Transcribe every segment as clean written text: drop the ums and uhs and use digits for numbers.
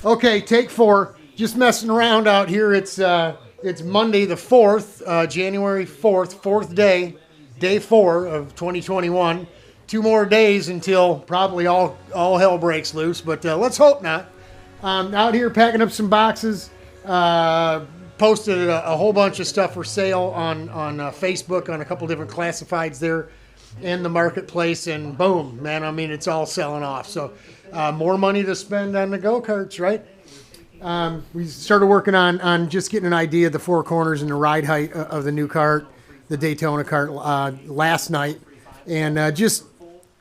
Okay, take 4. Just messing around out here. It's Monday the 4th, January 4th, 4th day 4 of 2021. 2 more days until probably all hell breaks loose, but let's hope not. Out here packing up some boxes. Posted a whole bunch of stuff for sale on Facebook on a couple different classifieds there in the marketplace, and boom, man, I mean, it's all selling off. So more money to spend on the go-karts, right? We started working on just getting an idea of the 4 corners and the ride height of the new kart, the Daytona kart, last night, and just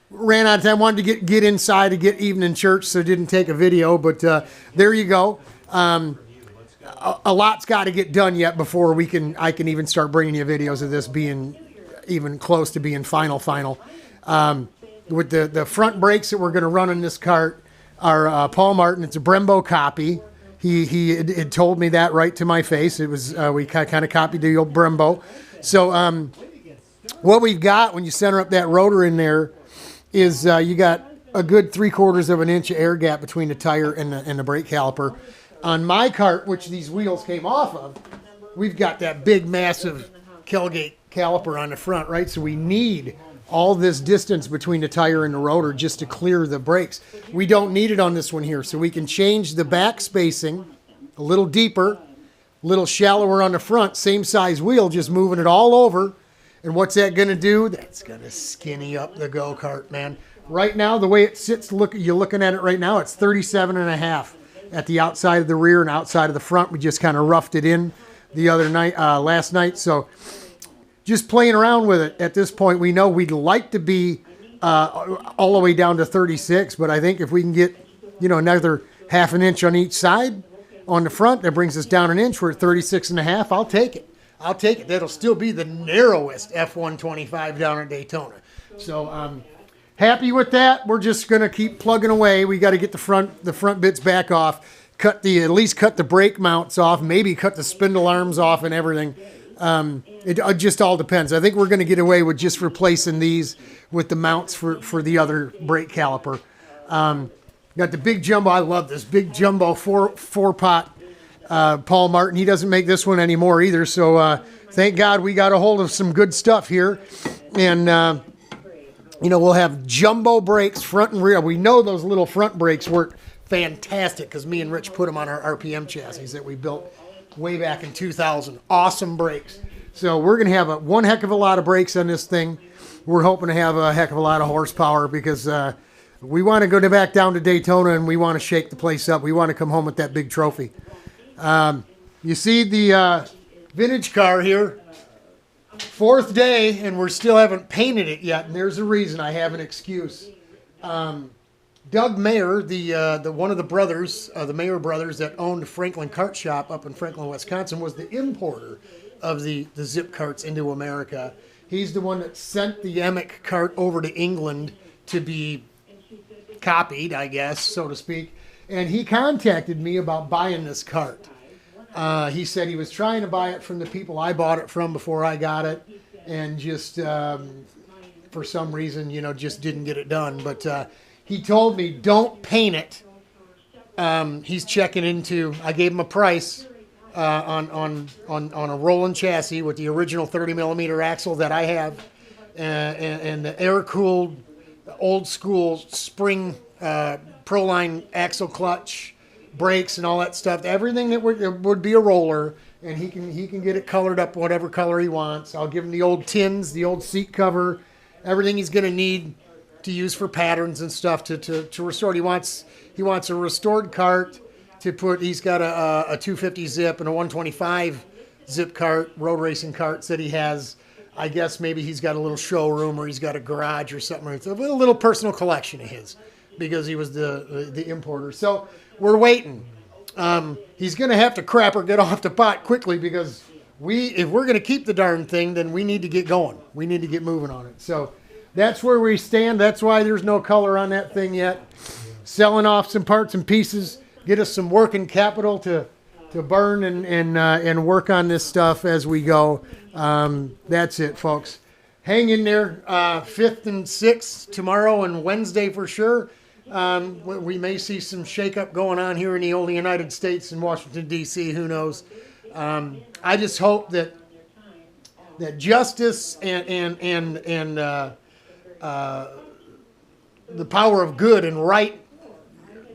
ran out of time. Wanted to get inside to get evening church, so didn't take a video, but there you go. A lot's got to get done yet before I can even start bringing you videos of this being even close to being final. With the front brakes that we're going to run in this kart are Paul Martin. It's a Brembo copy. He had told me that right to my face. It was we kind of copied the old Brembo. So what we've got when you center up that rotor in there is you got a good 3/4 of an inch of air gap between the tire and the brake caliper. On my kart, which these wheels came off of, we've got that big, massive Kelgate caliper on the front, right? So we need all this distance between the tire and the rotor just to clear the brakes. We don't need it on this one here, so we can change the back spacing a little deeper, a little shallower on the front, same size wheel, just moving it all over. And what's that going to do? That's going to skinny up the go-kart, man. Right now, the way it sits, you're looking at it right now, it's 37.5 at the outside of the rear and outside of the front. We just kind of roughed it in the other night, last night. So just playing around with it at this point. We know we'd like to be all the way down to 36, but I think if we can get, another 1/2 inch on each side on the front, that brings us down an inch. We're at 36.5. I'll take it. That'll still be the narrowest F125 down at Daytona. So happy with that. We're just going to keep plugging away. We got to get the front bits back off, at least cut the brake mounts off, maybe cut the spindle arms off and everything. It just all depends. I think we're going to get away with just replacing these with the mounts for the other brake caliper. Got the big jumbo. I love this big jumbo four pot Paul Martin. He doesn't make this one anymore either. So thank God we got a hold of some good stuff here. And we'll have jumbo brakes front and rear. We know those little front brakes work fantastic because me and Rich put them on our RPM chassis that we built way back in 2000. Awesome brakes. So we're going to have one heck of a lot of brakes on this thing. We're hoping to have a heck of a lot of horsepower because we want to go back down to Daytona and we want to shake the place up. We want to come home with that big trophy. You see the vintage car here. 4th day, and we still haven't painted it yet, and there's a reason. I have an excuse. Doug Mayer, the one of the brothers, the Mayer brothers that owned Franklin Kart Shop up in Franklin, Wisconsin, was the importer of the Zip Karts into America. He's the one that sent the Emick kart over to England to be copied, I guess, so to speak, and he contacted me about buying this kart. He said he was trying to buy it from the people I bought it from before I got it, and just for some reason, just didn't get it done. But he told me, don't paint it. He's checking into. I gave him a price on a rolling chassis with the original 30 millimeter axle that I have, and the air cooled, old school spring Proline axle clutch. Brakes and all that stuff, everything that would be a roller, and he can get it colored up whatever color he wants. I'll give him the old tins, the old seat cover, everything he's going to need to use for patterns and stuff to restore it. He wants a restored kart to put. He's got a 250 zip and a 125 zip kart, road racing karts that he has. I guess maybe he's got a little showroom or he's got a garage or something. It's a little personal collection of his because he was the importer. So we're waiting. He's going to have to crap or get off the pot quickly because if we're going to keep the darn thing, then we need to get going. We need to get moving on it. So that's where we stand. That's why there's no color on that thing yet. Selling off some parts and pieces, get us some working capital to burn and work on this stuff as we go. That's it, folks. Hang in there. 5th and 6th tomorrow and Wednesday for sure. We may see some shakeup going on here in the old United States in Washington, D.C. Who knows? I just hope that justice and the power of good and right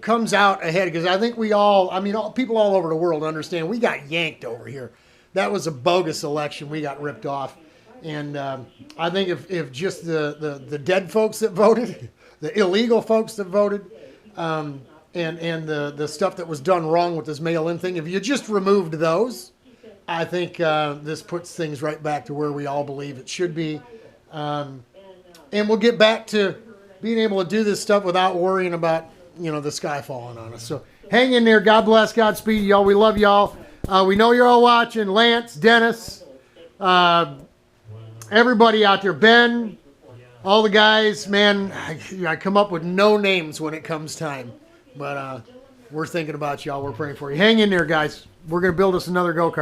comes out ahead, because I think people all over the world understand we got yanked over here. That was a bogus election. We got ripped off. And I think if just the dead folks that voted, the illegal folks that voted, and the stuff that was done wrong with this mail-in thing, if you just removed those, I think this puts things right back to where we all believe it should be. And we'll get back to being able to do this stuff without worrying about, the sky falling on us. So hang in there. God bless. Godspeed, y'all. We love y'all. We know you're all watching. Lance, Dennis, everybody out there, Ben, all the guys, man, I come up with no names when it comes time. But we're thinking about y'all. We're praying for you. Hang in there, guys. We're going to build us another go-kart.